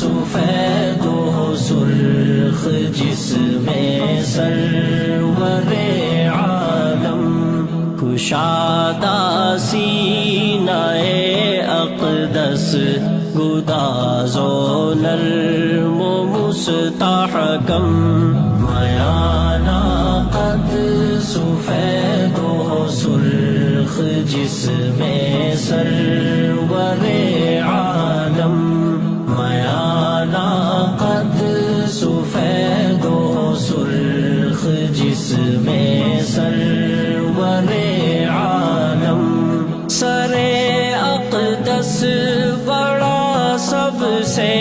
سفید و سرخ جس میں سرور عالم کشادہ سینہ اقدس گداز و نرم و مستحکم میانہ قد سفید و سرخ جس میں سرور عالم میانہ قد سفید و سرخ جس میں سرور عالم سر اقدس بڑا سب سے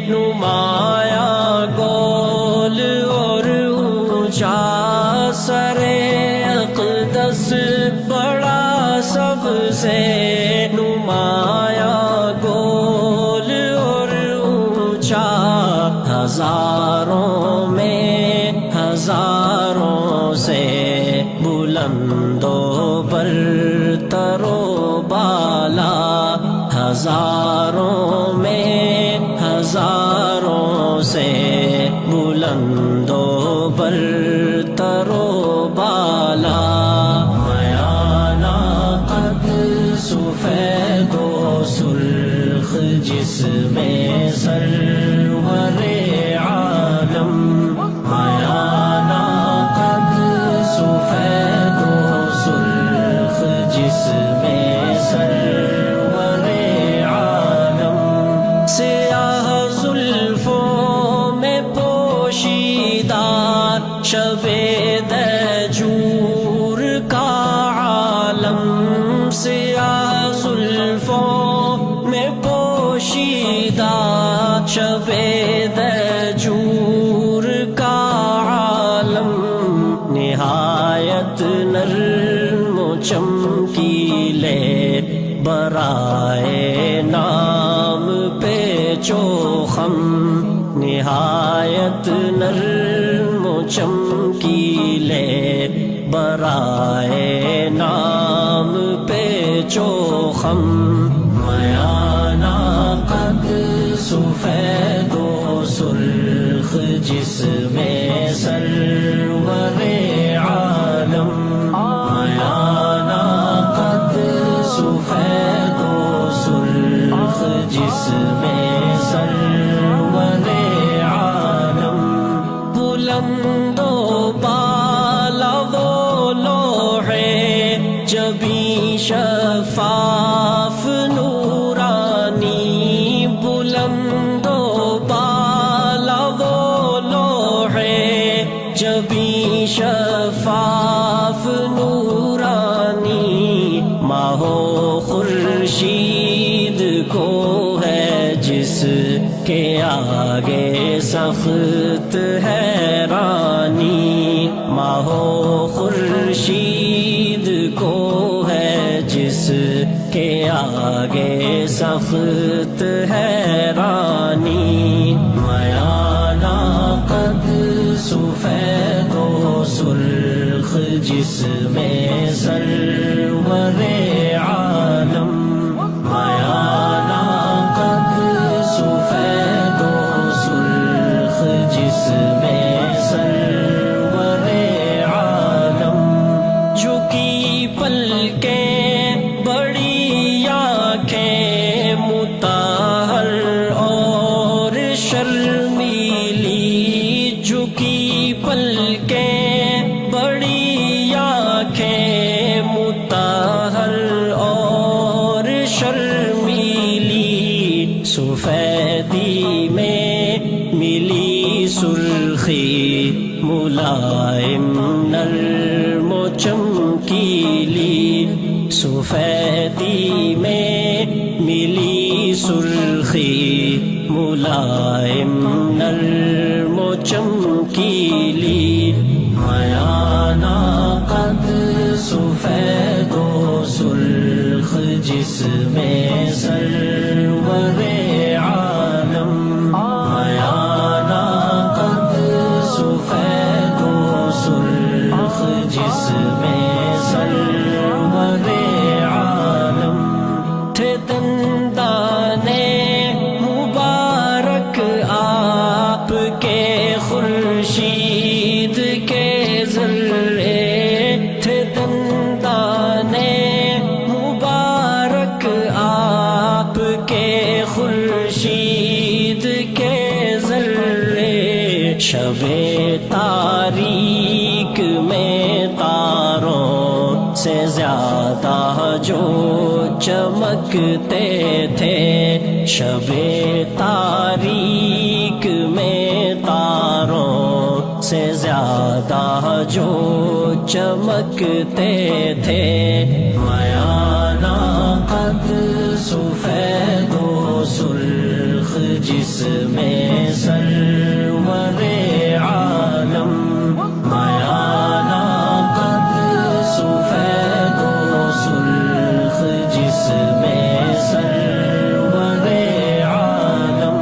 نمایاں گول اور اونچا سر اقدس بڑا سب سے نمایاں گول اور اونچا ہزاروں میں ہزاروں سے بلند و برتر و بالا ہزاروں میں ہزاروں سے بلند و برتر و بالا میانہ قد سفید و سرخ جس میں سرور عالم میانہ قد سفید و سرخ جس میں سرور عالم سیاہ زلفوں میں پوشیدہ شب دجور کا عالم سیاہ زلفوں میں پوشیدہ شب دجور کا عالم نہایت نرم و چمکیلے برائے نام پیچ و خم نہایت نرم و چمکیلے برائے نام پیچ و خم میانہ قد سفید و سرخ جس میں سرور عالم میانہ قد سفید و سرخ جس میں سرور عالم بلند و بالا وہ لوح جبیں شفاف نورانی بلند و بالا وہ لوح جبیں شفاف نورانی ماہ و خورشید کو ہے جس کے آگے سخت حیرانی ماہ و خورشید کو ہے جس کے آگے سخت حیرانی میانہ قد سفید و سرخ جس میں سرور عالم میانہ قد سفید و سرخ جس میں سرور عالم جھکی پلکیں بڑی آنکھیں مطہر اور شرمیلی جھکی پلکیں بڑی آنکھیں مطہر اور شرمیلی سفیدی میں ملی سرخی ملائم نرم و چمکیلی سفیدی میں ملی سرخی ملائم نرم و چمکیلی میانہ قد سفید و سرخ جس میں سرور عالم میانہ قد سفید و سرخ جس میں سرور عالم تھے دندان مبارک شب تاریک میں تاروں سے زیادہ جو چمکتے تھے، شب تاریک میں تاروں سے زیادہ جو چمکتے تھے، میانہ قد سفید و سرخ جس میں سرور عالم، میانہ قد سفید و سرخ جس میں سرور عالم،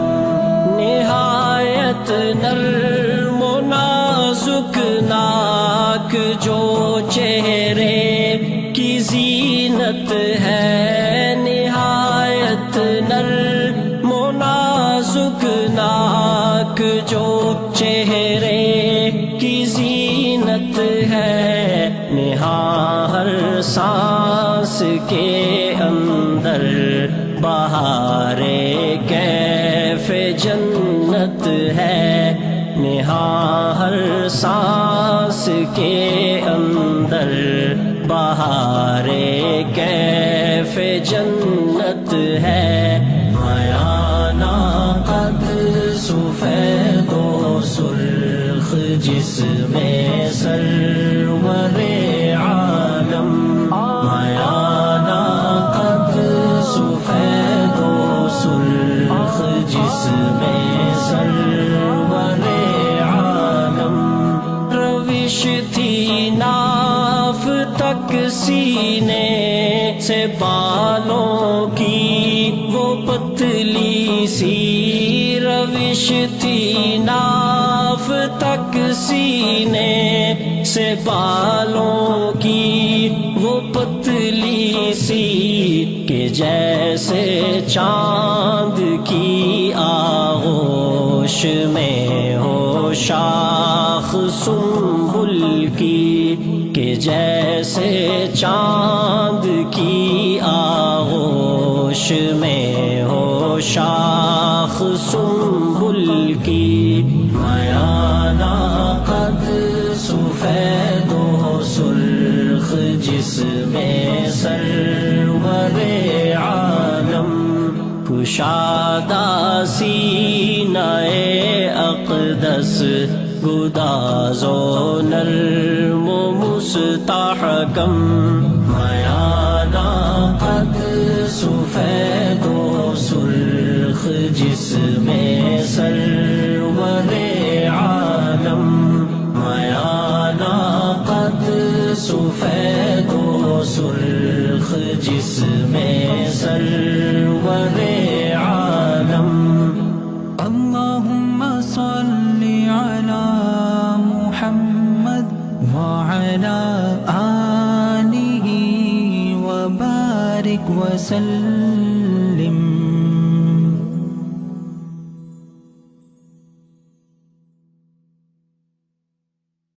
نہایت نرم و نازک ناک جو چہرے کی زینت ہے، نہایت نرم و نازک ناک جو چہرے کی زینت ہے، نہا ہر سانس کے اندر بہار کیف جنت ہے، نہا ہر سانس کے اندر بہار کیف جنت ہے، میانہ قد سفید و سرخ جس میں سرور عالم، میانہ قد سفید و سرخ جس میں سرور عالم، روش تھی ناف تک سینے سے بالوں کی وہ پتلی سی، روش تھی ناف تک سینے سے بالوں کی وہ پتلی سی، کہ جیسے چاند کی آغوش میں ہو شاخ سنبل کی، کہ جیسے چاند کی آغوش میں ہو شاخ سنبل کی، میانہ قد سفید و سرخ جس میں سرور عالم، کشادہ سینہ اقدس گداز و نرم و مستحکم، میانہ قد سفید و سرخ جس میں سرور عالم، میانہ قد سفید و سرخ جس میں سرور عالم، اللہم صلی علی محمد وعلی آلہ وبارک وسلم۔